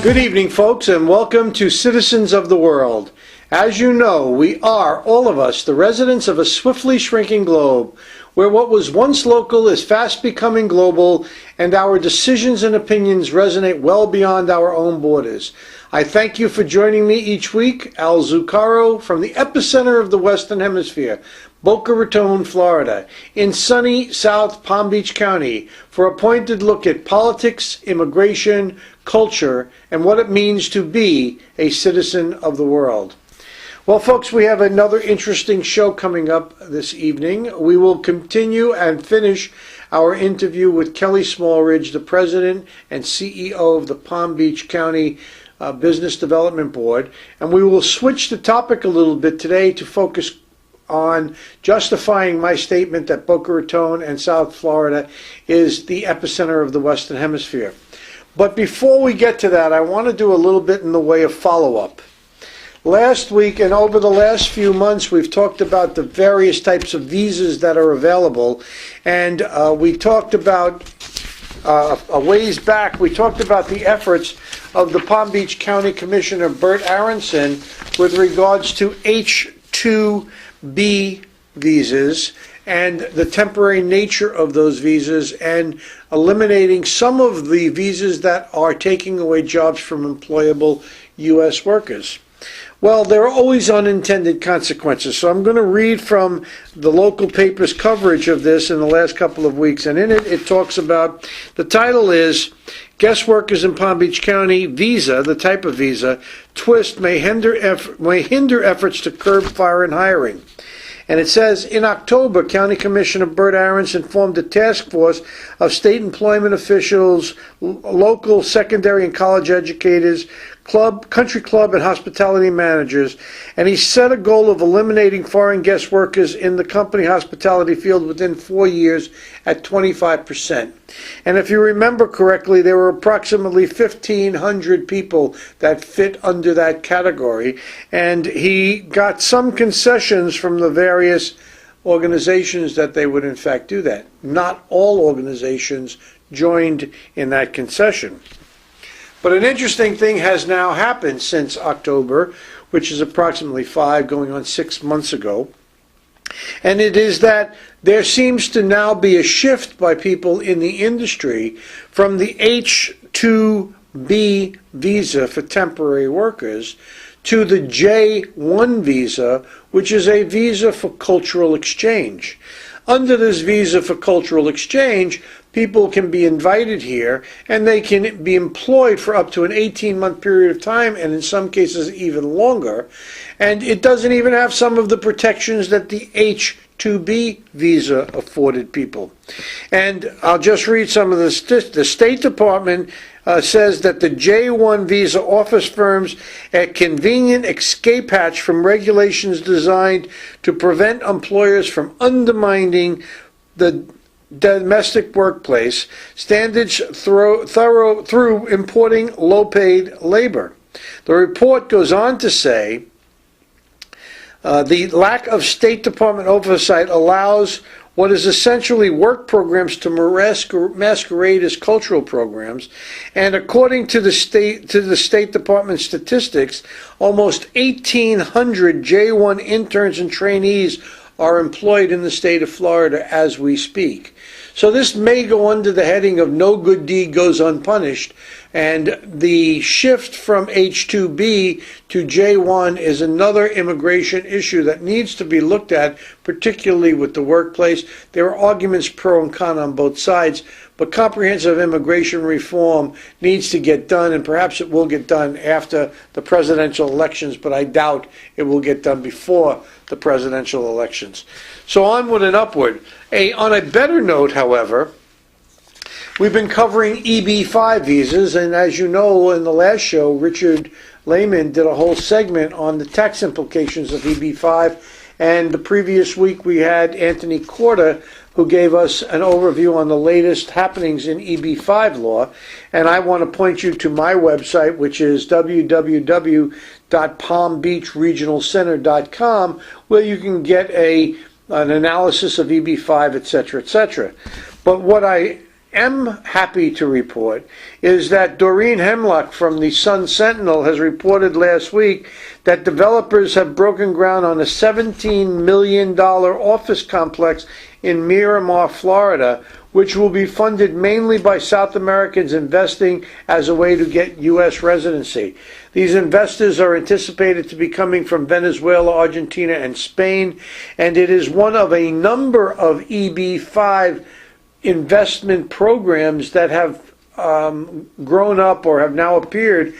Good evening, folks, and welcome to Citizens of the World. As you know, we are, all of us, the residents of a swiftly shrinking globe, where what was once local is fast becoming global, and our decisions and opinions resonate well beyond our own borders. I thank you for joining me each week, Al Zucaro, from the epicenter of the Western Hemisphere, Boca Raton, Florida, in sunny South Palm Beach County, for a pointed look at politics, immigration, culture, and what it means to be a citizen of the world. Well, folks, we have another interesting show coming up this evening. We will continue and finish our interview with Kelly Smallridge, the president and CEO of the Palm Beach County Business Development Board, and we will switch the topic a little bit today to focus on justifying my statement that Boca Raton and South Florida is the epicenter of the Western Hemisphere. But before we get to that, I want to do a little bit in the way of follow-up. Last week and over the last few months, we've talked about the various types of visas that are available, and we talked about, a ways back, we talked about the efforts of the Palm Beach County Commissioner Bert Aronson with regards to H-2B visas and the temporary nature of those visas and eliminating some of the visas that are taking away jobs from employable U.S. workers. Well, there are always unintended consequences, so I'm going to read from the local paper's coverage of this in the last couple of weeks, and in it, it talks about, the title is, Guest Workers in Palm Beach County Visa, the type of visa, twist may hinder efforts to curb foreign hiring. And it says, in October, County Commissioner Bert Aronson formed a task force of state employment officials, local secondary and college educators, country club and hospitality managers, and he set a goal of eliminating foreign guest workers in the company hospitality field within 4 years at 25%. And if you remember correctly, there were approximately 1,500 people that fit under that category, and he got some concessions from the various organizations that they would in fact do that. Not all organizations joined in that concession. But an interesting thing has now happened since October, which is approximately 5 going on 6 months ago. And it is that there seems to now be a shift by people in the industry from the H-2B visa for temporary workers to the J-1 visa, which is a visa for cultural exchange. Under this visa for cultural exchange, people can be invited here and they can be employed for up to an 18-month period of time, and in some cases even longer. And it doesn't even have some of the protections that the H-2B visa afforded people. And I'll just read some of the State Department says that the J-1 visa offers firms a convenient escape hatch from regulations designed to prevent employers from undermining the domestic workplace standards through importing low-paid labor. The report goes on to say the lack of State Department oversight allows what is essentially work programs to masquerade as cultural programs, and according to the State Department statistics, almost 1,800 J-1 interns and trainees are employed in the state of Florida as we speak. So this may go under the heading of no good deed goes unpunished, and the shift from H-2B to J-1 is another immigration issue that needs to be looked at, particularly with the workplace. There are arguments pro and con on both sides, but comprehensive immigration reform needs to get done, and perhaps it will get done after the presidential elections, but I doubt it will get done before the presidential elections. So onward and upward. On a better note, however, we've been covering EB-5 visas, and as you know, in the last show, Richard Lehman did a whole segment on the tax implications of EB-5, and the previous week we had Anthony Corda, who gave us an overview on the latest happenings in EB-5 law, and I want to point you to my website, which is www.palmbeachregionalcenter.com, where you can get an analysis of EB-5, etc., etc. But what I am happy to report is that Doreen Hemlock from the Sun Sentinel has reported last week that developers have broken ground on a $17 million office complex in Miramar, Florida, which will be funded mainly by South Americans investing as a way to get U.S. residency. These investors are anticipated to be coming from Venezuela, Argentina, and Spain, and it is one of a number of EB-5 investment programs that have grown up or have now appeared,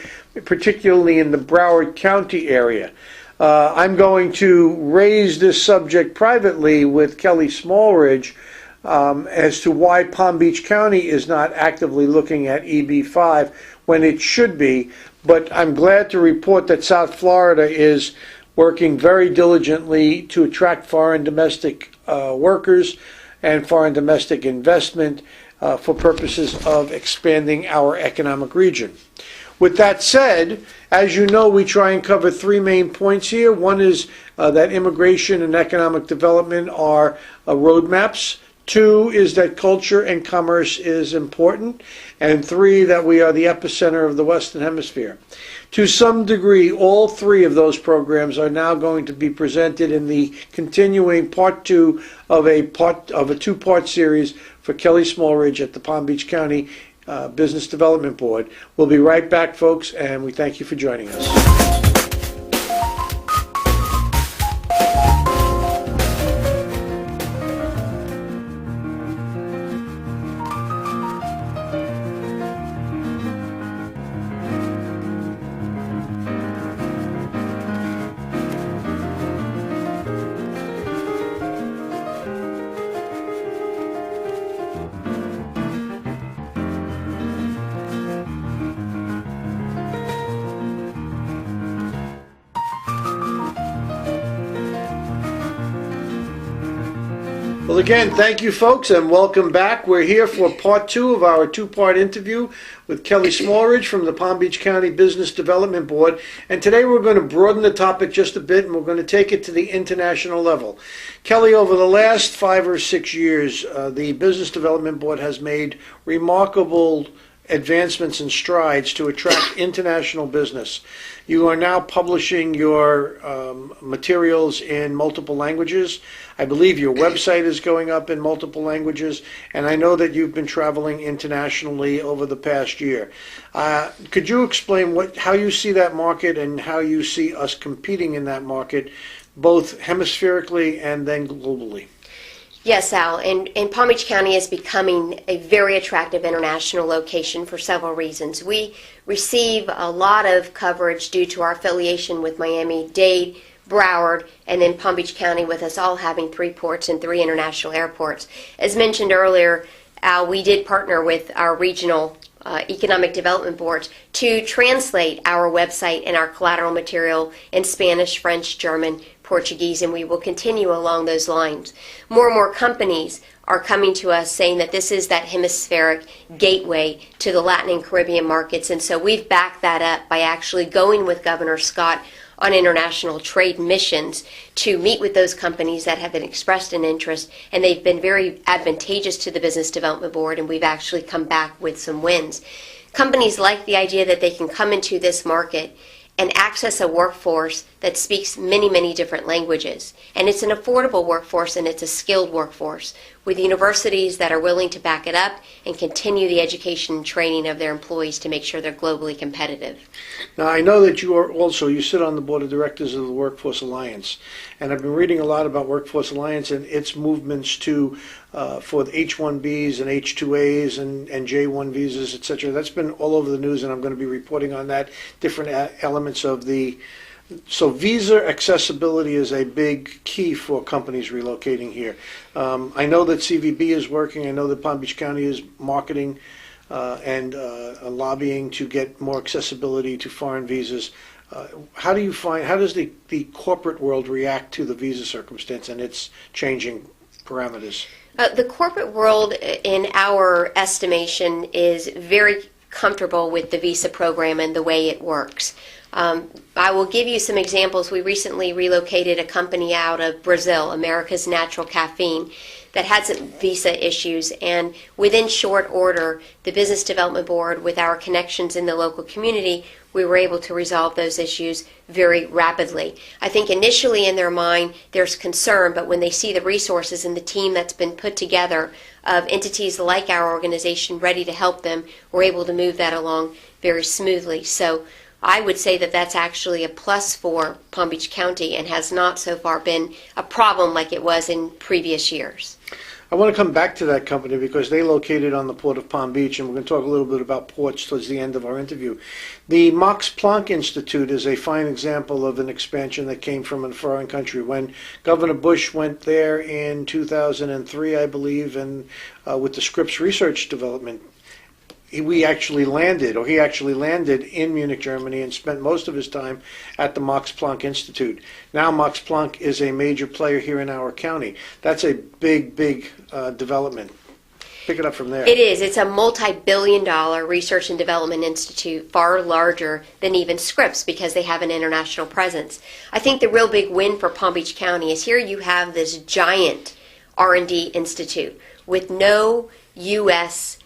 particularly in the Broward County area. I'm going to raise this subject privately with Kelly Smallridge as to why Palm Beach County is not actively looking at EB-5 when it should be, but I'm glad to report that South Florida is working very diligently to attract foreign domestic workers and foreign domestic investment for purposes of expanding our economic region. With that said, as you know, we try and cover three main points here. One is that immigration and economic development are roadmaps. Two is that culture and commerce is important. And three, that we are the epicenter of the Western Hemisphere. To some degree, all three of those programs are now going to be presented in the continuing part two of a two-part series for Kelly Smallridge at the Palm Beach County Business Development Board. We'll be right back, folks, and we thank you for joining us. Well, again, thank you, folks, and welcome back. We're here for part two of our two-part interview with Kelly Smallridge from the Palm Beach County Business Development Board. And today we're going to broaden the topic just a bit, and we're going to take it to the international level. Kelly, over the last 5 or 6 years, the Business Development Board has made remarkable advancements and strides to attract international business. You are now publishing your materials in multiple languages. I believe your website is going up in multiple languages, and I know that you've been traveling internationally over the past year. Could you explain how you see that market and how you see us competing in that market, both hemispherically and then globally? Yes, Al, and Palm Beach County is becoming a very attractive international location for several reasons. We receive a lot of coverage due to our affiliation with Miami-Dade, Broward, and then Palm Beach County, with us all having 3 ports and 3 international airports. As mentioned earlier, Al, we did partner with our regional economic development boards to translate our website and our collateral material in Spanish, French, German, Portuguese, and we will continue along those lines. More and more companies are coming to us saying that this is that hemispheric gateway to the Latin and Caribbean markets, and so we've backed that up by actually going with Governor Scott on international trade missions to meet with those companies that have been expressed an interest, and they've been very advantageous to the Business Development Board, and we've actually come back with some wins. Companies like the idea that they can come into this market and access a workforce that speaks many, many different languages. And it's an affordable workforce, and it's a skilled workforce, with universities that are willing to back it up and continue the education and training of their employees to make sure they're globally competitive. Now, I know that you sit on the board of directors of the Workforce Alliance, and I've been reading a lot about Workforce Alliance and its movements for the H-1Bs and H-2As and J-1 visas, etc. That's been all over the news, and I'm going to be reporting on that, different elements of the... So visa accessibility is a big key for companies relocating here. I know that CVB is working. I know that Palm Beach County is marketing and lobbying to get more accessibility to foreign visas. How does the corporate world react to the visa circumstance and its changing parameters? The corporate world, in our estimation, is very comfortable with the visa program and the way it works. I will give you some examples. We recently relocated a company out of Brazil, America's Natural Caffeine, that had some visa issues, and within short order, the Business Development Board, with our connections in the local community, we were able to resolve those issues very rapidly. I think initially in their mind there's concern, but when they see the resources and the team that's been put together of entities like our organization ready to help them, we're able to move that along very smoothly. So I would say that that's actually a plus for Palm Beach County and has not so far been a problem like it was in previous years. I want to come back to that company because they located on the Port of Palm Beach, and we're going to talk a little bit about ports towards the end of our interview. The Max Planck Institute is a fine example of an expansion that came from a foreign country. When Governor Bush went there in 2003, I believe, and with the Scripps Research Development, he actually landed in Munich, Germany, and spent most of his time at the Max Planck Institute. Now Max Planck is a major player here in our county. That's a big development. Pick it up from there. It is. It's a multi-billion-dollar research and development institute, far larger than even Scripps because they have an international presence. I think the real big win for Palm Beach County is here you have this giant R&D institute with no U.S.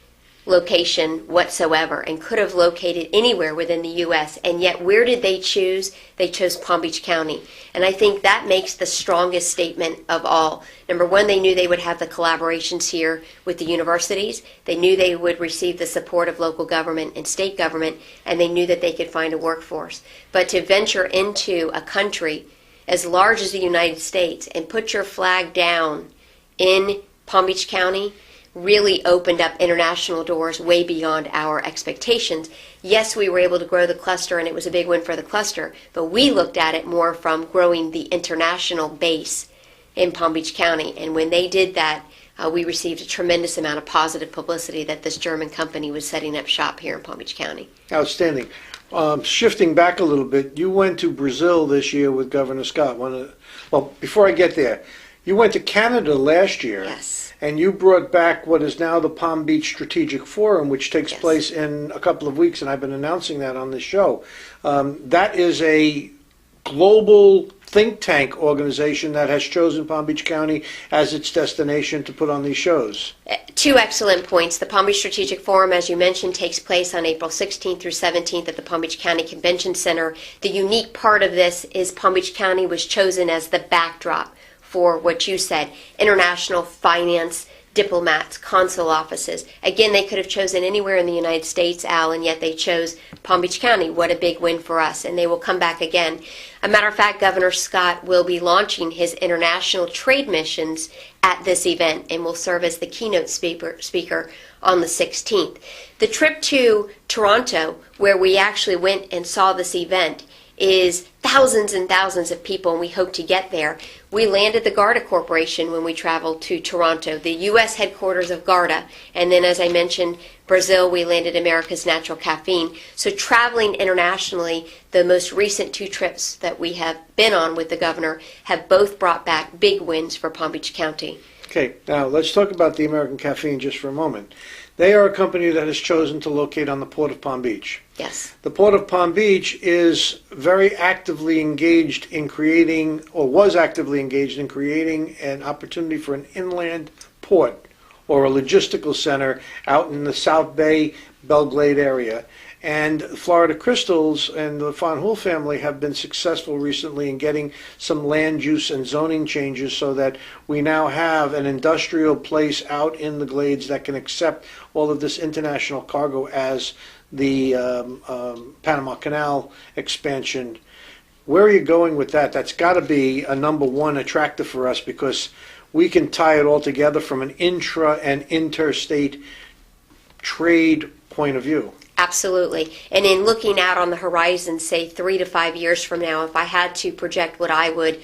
location whatsoever and could have located anywhere within the U.S. And yet where did they choose? They chose Palm Beach County. And I think that makes the strongest statement of all. Number one, they knew they would have the collaborations here with the universities. They knew they would receive the support of local government and state government, and they knew that they could find a workforce. But to venture into a country as large as the United States and put your flag down in Palm Beach County really opened up international doors way beyond our expectations. Yes, we were able to grow the cluster, and it was a big win for the cluster, but we looked at it more from growing the international base in Palm Beach County. And when they did that, we received a tremendous amount of positive publicity that this German company was setting up shop here in Palm Beach County. Outstanding. Shifting back a little bit, you went to Brazil this year with Governor Scott. Well, before I get there, you went to Canada last year. Yes. And you brought back what is now the Palm Beach Strategic Forum, which takes Yes. place in a couple of weeks, and I've been announcing that on this show. That is a global think tank organization that has chosen Palm Beach County as its destination to put on these shows. Two excellent points. The Palm Beach Strategic Forum, as you mentioned, takes place on April 16th through 17th at the Palm Beach County Convention Center. The unique part of this is Palm Beach County was chosen as the backdrop for what you said, international finance, diplomats, consul offices. Again, they could have chosen anywhere in the United States, Al, and yet they chose Palm Beach County. What a big win for us, and they will come back again. A matter of fact, Governor Scott will be launching his international trade missions at this event and will serve as the keynote speaker on the 16th. The trip to Toronto, where we actually went and saw this event, is thousands and thousands of people, and we hope to get there. We landed the Garda Corporation when we traveled to Toronto, the U.S. headquarters of Garda, and then, as I mentioned, Brazil, we landed America's Natural Caffeine. So traveling internationally, the most recent two trips that we have been on with the governor have both brought back big wins for Palm Beach County. Okay, now let's talk about the American Caffeine just for a moment. They are a company that has chosen to locate on the Port of Palm Beach. Yes. The Port of Palm Beach is very actively engaged in creating, or was actively engaged in creating, an opportunity for an inland port or a logistical center out in the South Bay, Belglade area. And Florida Crystals and the Von Hool family have been successful recently in getting some land use and zoning changes so that we now have an industrial place out in the Glades that can accept all of this international cargo as the Panama Canal expansion. Where are you going with that? That's got to be a number one attractive for us because we can tie it all together from an intra and interstate trade point of view. Absolutely. And in looking out on the horizon, say 3 to 5 years from now, if I had to project what I would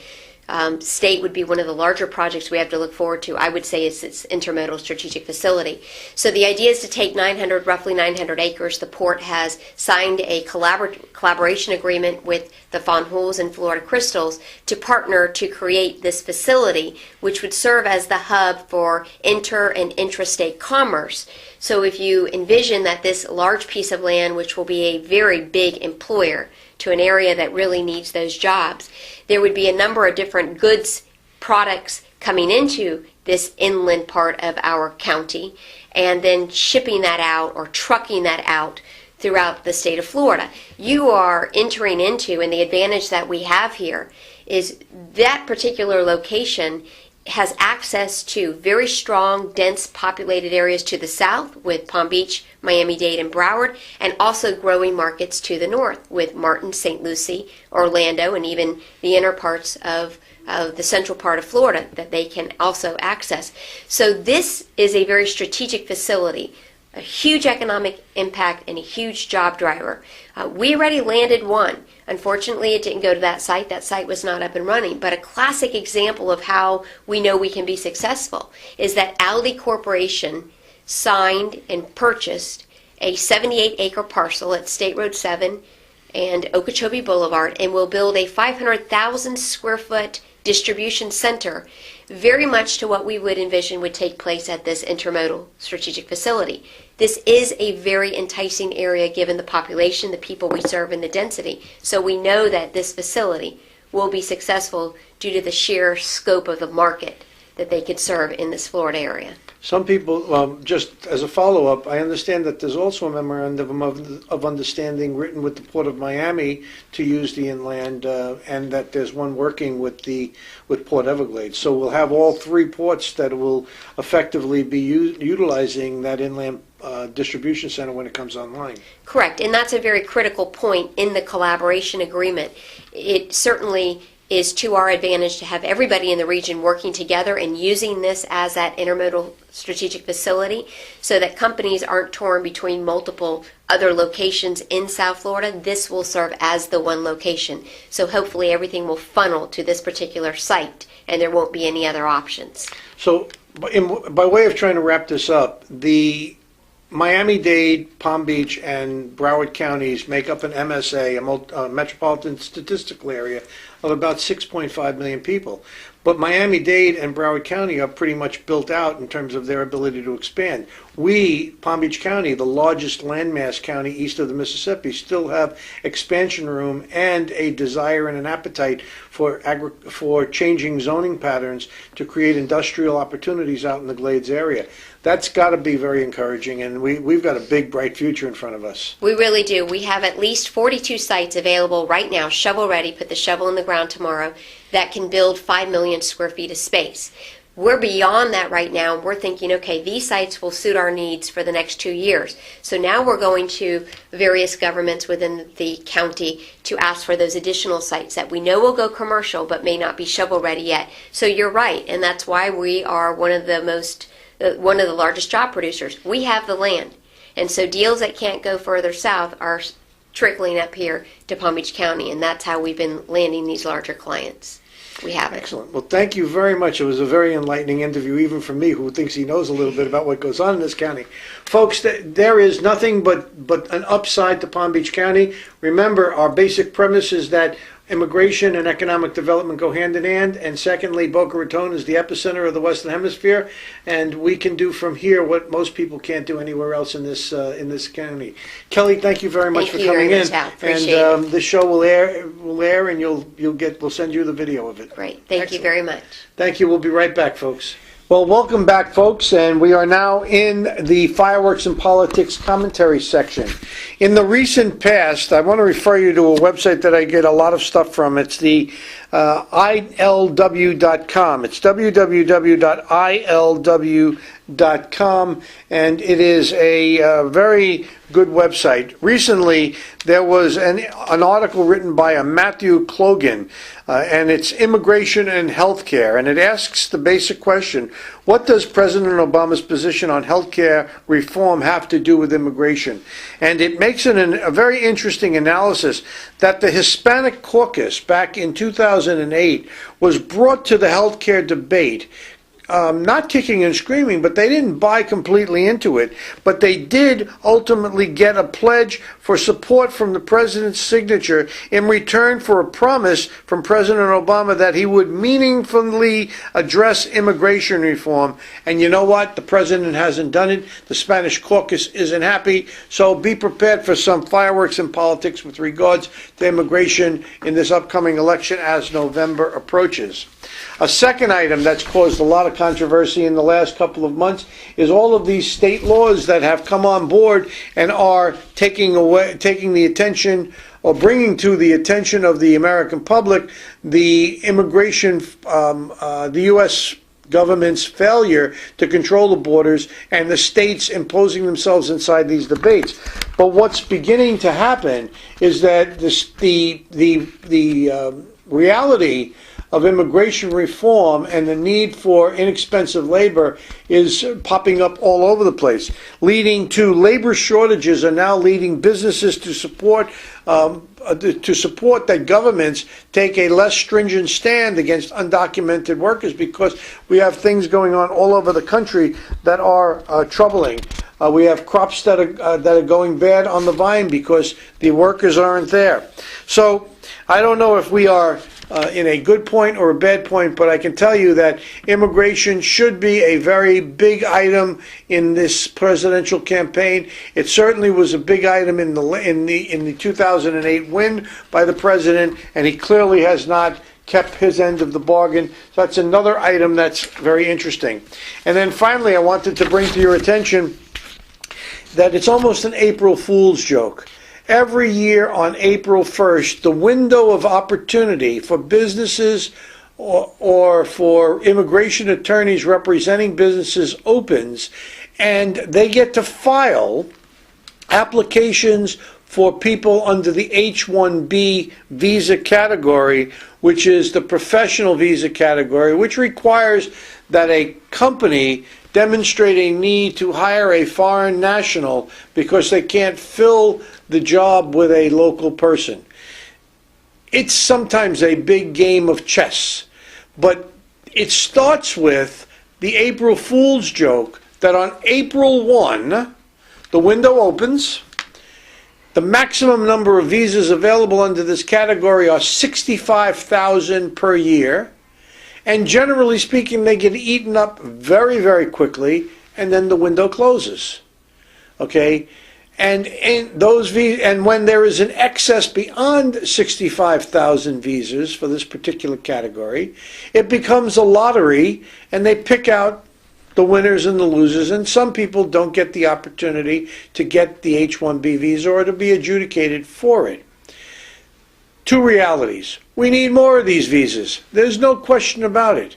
state would be one of the larger projects we have to look forward to, I would say it's its intermodal strategic facility. So the idea is to take roughly 900 acres. The port has signed a collaboration agreement with the Von Hools and Florida Crystals to partner to create this facility, which would serve as the hub for inter and intrastate commerce. So if you envision that this large piece of land, which will be a very big employer, to an area that really needs those jobs, there would be a number of different goods, products coming into this inland part of our county, and then shipping that out or trucking that out throughout the state of Florida. You are entering into, and the advantage that we have here is that particular location has access to very strong, dense, populated areas to the south with Palm Beach, Miami-Dade, and Broward, and also growing markets to the north with Martin, St. Lucie, Orlando, and even the inner parts of the central part of Florida that they can also access. So this is a very strategic facility, a huge economic impact and a huge job driver. We already landed one. Unfortunately, it didn't go to that site. That site was not up and running. But a classic example of how we know we can be successful is that Aldi Corporation signed and purchased a 78-acre parcel at State Road 7 and Okeechobee Boulevard, and will build a 500,000 square foot distribution center, very much to what we would envision would take place at this intermodal strategic facility. This is a very enticing area given the population, the people we serve, and the density. So we know that this facility will be successful due to the sheer scope of the market that they could serve in this Florida area. Some people, just as a follow-up, I understand that there's also a memorandum of understanding written with the Port of Miami to use the inland, and that there's one working with Port Everglades. So we'll have all three ports that will effectively be utilizing that inland distribution center when it comes online. Correct, and that's a very critical point in the collaboration agreement. It certainly is to our advantage to have everybody in the region working together and using this as that intermodal strategic facility so that companies aren't torn between multiple other locations in South Florida. This will serve as the one location. So hopefully everything will funnel to this particular site and there won't be any other options. So by way of trying to wrap this up, the Miami-Dade, Palm Beach, and Broward counties make up an MSA, a metropolitan statistical area, of about 6.5 million people. But Miami-Dade and Broward County are pretty much built out in terms of their ability to expand. We, Palm Beach County, the largest landmass county east of the Mississippi, still have expansion room and a desire and an appetite for changing zoning patterns to create industrial opportunities out in the Glades area. That's got to be very encouraging, and we've got a big, bright future in front of us. We really do. We have at least 42 sites available right now, shovel-ready, put the shovel in the ground tomorrow, that can build 5 million square feet of space. We're beyond that right now. We're thinking, okay, these sites will suit our needs for the next 2 years. So now we're going to various governments within the county to ask for those additional sites that we know will go commercial but may not be shovel-ready yet. So you're right, and that's why we are one of the largest job producers. We have the land. And so deals that can't go further south are trickling up here to Palm Beach County, and that's how we've been landing these larger clients. We have it. Excellent. Well, thank you very much. It was a very enlightening interview, even for me, who thinks he knows a little bit about what goes on in this county. Folks, there is nothing but an upside to Palm Beach County. Remember, our basic premise is that immigration and economic development go hand in hand, and secondly, Boca Raton is the epicenter of the Western Hemisphere, and we can do from here what most people can't do anywhere else in this county. Kelly, thank you very much for coming in. And the show will air, and we'll send you the video of it. Great, thank you very much. Thank you. We'll be right back, folks. Well, welcome back, folks, and we are now in the Fireworks and Politics commentary section. In the recent past, I want to refer you to a website that I get a lot of stuff from. It's the ilw.com. It's www.ilw.com, and it is a very good website. Recently, there was an article written by a Matthew Clogan, and it's Immigration and Healthcare, and it asks the basic question, what does President Obama's position on healthcare reform have to do with immigration? And it makes a very interesting analysis that the Hispanic caucus back in 2008 was brought to the healthcare debate not kicking and screaming, but they didn't buy completely into it. But they did ultimately get a pledge for support from the president's signature in return for a promise from President Obama that he would meaningfully address immigration reform. And you know what? The president hasn't done it. The Spanish caucus isn't happy. So be prepared for some fireworks in politics with regards to immigration in this upcoming election as November approaches. A second item that's caused a lot of controversy in the last couple of months is all of these state laws that have come on board and are taking the attention or bringing to the attention of the American public the immigration, the U.S. government's failure to control the borders and the states imposing themselves inside these debates. But what's beginning to happen is that the reality of immigration reform and the need for inexpensive labor is popping up all over the place, leading to labor shortages are now leading businesses to support that governments take a less stringent stand against undocumented workers, because we have things going on all over the country that are troubling. We have crops that are going bad on the vine because the workers aren't there. So I don't know if we are in a good point or a bad point, but I can tell you that immigration should be a very big item in this presidential campaign. It certainly was a big item in the 2008 win by the president, and he clearly has not kept his end of the bargain. So that's another item that's very interesting. And then finally, I wanted to bring to your attention that it's almost an April Fool's joke. Every year on April 1st, the window of opportunity for businesses or for immigration attorneys representing businesses opens, and they get to file applications for people under the H-1B visa category, which is the professional visa category, which requires that a company demonstrate a need to hire a foreign national because they can't fill the job with a local person. It's sometimes a big game of chess, but it starts with the April Fool's joke that on April 1, the window opens. The maximum number of visas available under this category are 65,000 per year. And generally speaking, they get eaten up very, very quickly, and then the window closes. Okay? And when there is an excess beyond 65,000 visas for this particular category, it becomes a lottery, and they pick out the winners and the losers, and some people don't get the opportunity to get the H-1B visa or to be adjudicated for it. Two realities. We need more of these visas. There's no question about it.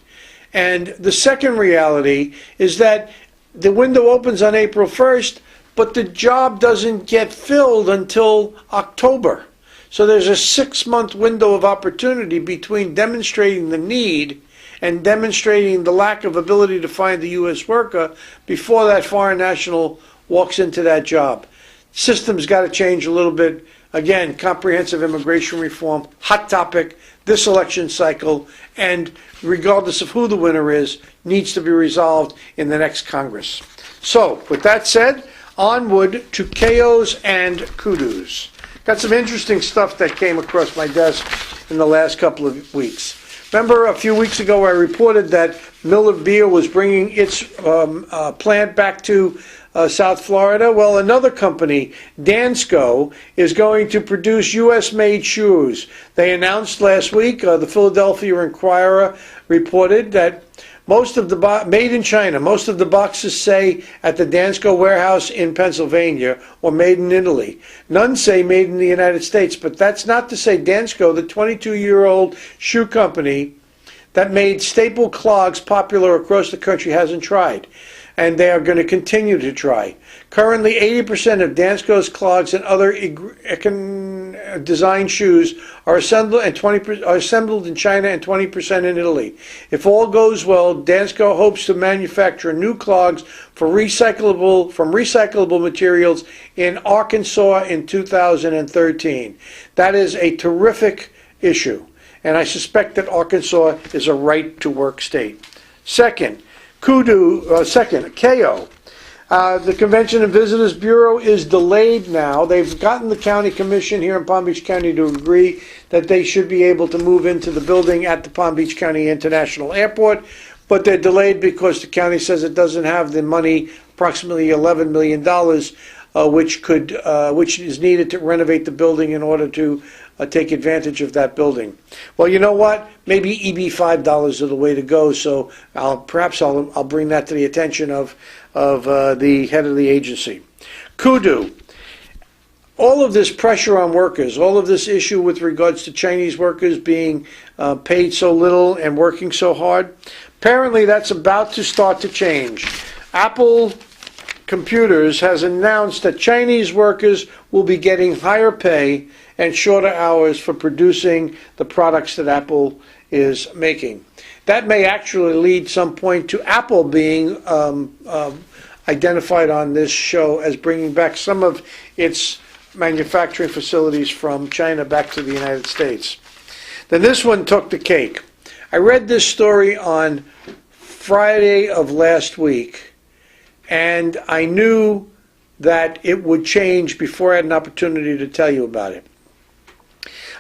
And the second reality is that the window opens on April 1st, but the job doesn't get filled until October. So there's a 6-month window of opportunity between demonstrating the need and demonstrating the lack of ability to find the U.S. worker before that foreign national walks into that job. System's got to change a little bit. Again, comprehensive immigration reform, hot topic, this election cycle, and regardless of who the winner is, needs to be resolved in the next Congress. So, with that said, onward to chaos and kudos. Got some interesting stuff that came across my desk in the last couple of weeks. Remember a few weeks ago I reported that Miller Beer was bringing its plant back to South Florida? Well, another company, Dansko, is going to produce U.S.-made shoes. They announced last week, the Philadelphia Inquirer reported that made in China, most of the boxes say at the Dansko warehouse in Pennsylvania or made in Italy. None say made in the United States, but that's not to say Dansko, the 22-year-old shoe company that made staple clogs popular across the country, hasn't tried. And they are going to continue to try. Currently, 80% of Dansko's clogs and other design shoes are assembled in China and 20% in Italy. If all goes well, Dansko hopes to manufacture new clogs from recyclable materials in Arkansas in 2013. That is a terrific issue, and I suspect that Arkansas is a right-to-work state. Second, Second, KO. The Convention and Visitors Bureau is delayed now. They've gotten the county commission here in Palm Beach County to agree that they should be able to move into the building at the Palm Beach County International Airport, but they're delayed because the county says it doesn't have the money, approximately $11 million, which is needed to renovate the building in order to take advantage of that building. Well, you know what? Maybe EB $5 are the way to go. So perhaps I'll bring that to the attention of the head of the agency. Kudu. All of this pressure on workers, all of this issue with regards to Chinese workers being paid so little and working so hard, apparently that's about to start to change. Apple Computers has announced that Chinese workers will be getting higher pay and shorter hours for producing the products that Apple is making. That may actually lead some point to Apple being identified on this show as bringing back some of its manufacturing facilities from China back to the United States. Then this one took the cake. I read this story on Friday of last week, and I knew that it would change before I had an opportunity to tell you about it.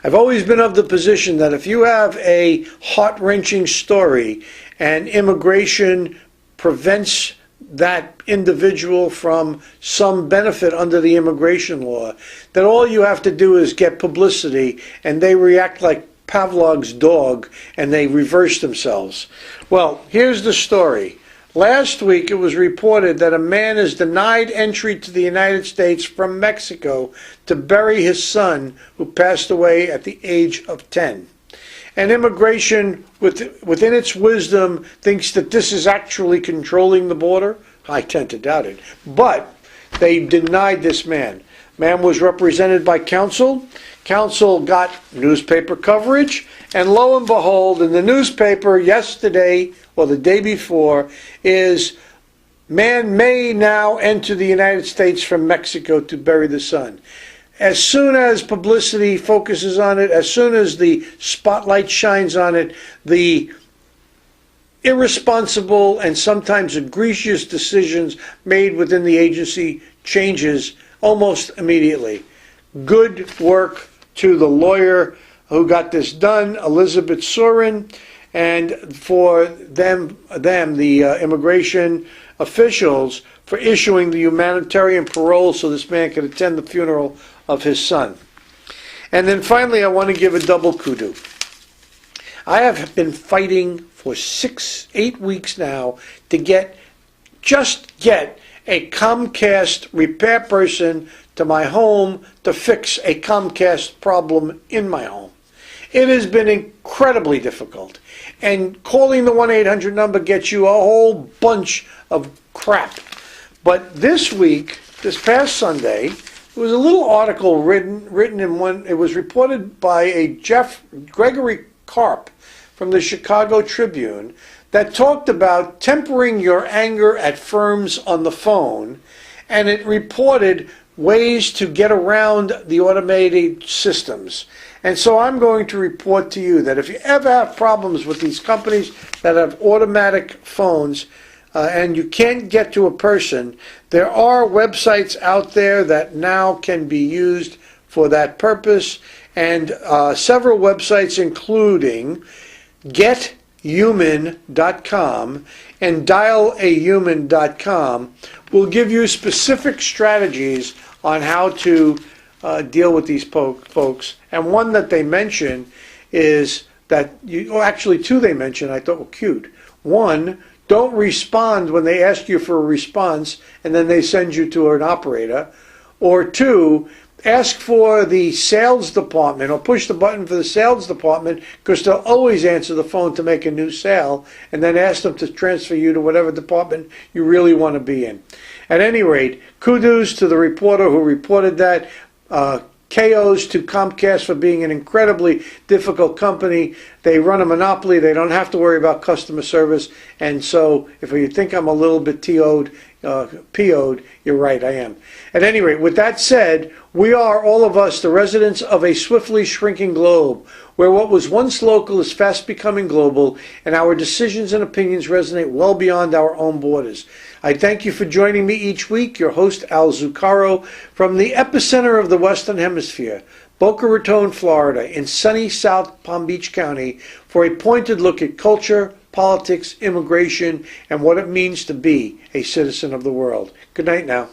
I've always been of the position that if you have a heart-wrenching story and immigration prevents that individual from some benefit under the immigration law, that all you have to do is get publicity and they react like Pavlov's dog and they reverse themselves. Well, here's the story. Last week it was reported that a man is denied entry to the United States from Mexico to bury his son who passed away at the age of 10. And immigration, within its wisdom, thinks that this is actually controlling the border. I tend to doubt it. But they denied this man. Man was represented by counsel. Counsel got newspaper coverage. And lo and behold, in the newspaper yesterday, or the day before, is man may now enter the United States from Mexico to bury the son. As soon as publicity focuses on it, as soon as the spotlight shines on it, the irresponsible and sometimes egregious decisions made within the agency changes almost immediately. Good work to the lawyer who got this done, Elizabeth Sorin, and for them, the immigration officials, for issuing the humanitarian parole so this man could attend the funeral of his son. And then finally, I want to give a double kudu. I have been fighting for 6-8 weeks now to get a Comcast repair person to my home to fix a Comcast problem in my home. It has been incredibly difficult. And calling the 1-800 number gets you a whole bunch of crap. But this week, this past Sunday, there was a little article written in one, it was reported by a Gregory Karp from the Chicago Tribune that talked about tempering your anger at firms on the phone, and it reported ways to get around the automated systems. And so I'm going to report to you that if you ever have problems with these companies that have automatic phones and you can't get to a person, there are websites out there that now can be used for that purpose, and several websites including gethuman.com and dialahuman.com will give you specific strategies on how to deal with these folks. And one that they mention is that actually two they mention I thought were cute. One, don't respond when they ask you for a response and then they send you to an operator. Or two, ask for the sales department or push the button for the sales department, because they'll always answer the phone to make a new sale, and then ask them to transfer you to whatever department you really want to be in. At any rate, kudos to the reporter who reported that. KOs to Comcast for being an incredibly difficult company. They run a monopoly. They don't have to worry about customer service. And so if you think I'm a little bit PO'd, you're right, I am. At any rate, with that said, We are, all of us, the residents of a swiftly shrinking globe, where what was once local is fast becoming global, and our decisions and opinions resonate well beyond our own borders. I thank you for joining me each week, your host Al Zucaro, from the epicenter of the Western Hemisphere, Boca Raton, Florida, in sunny South Palm Beach County, for a pointed look at culture, politics, immigration, and what it means to be a citizen of the world. Good night now.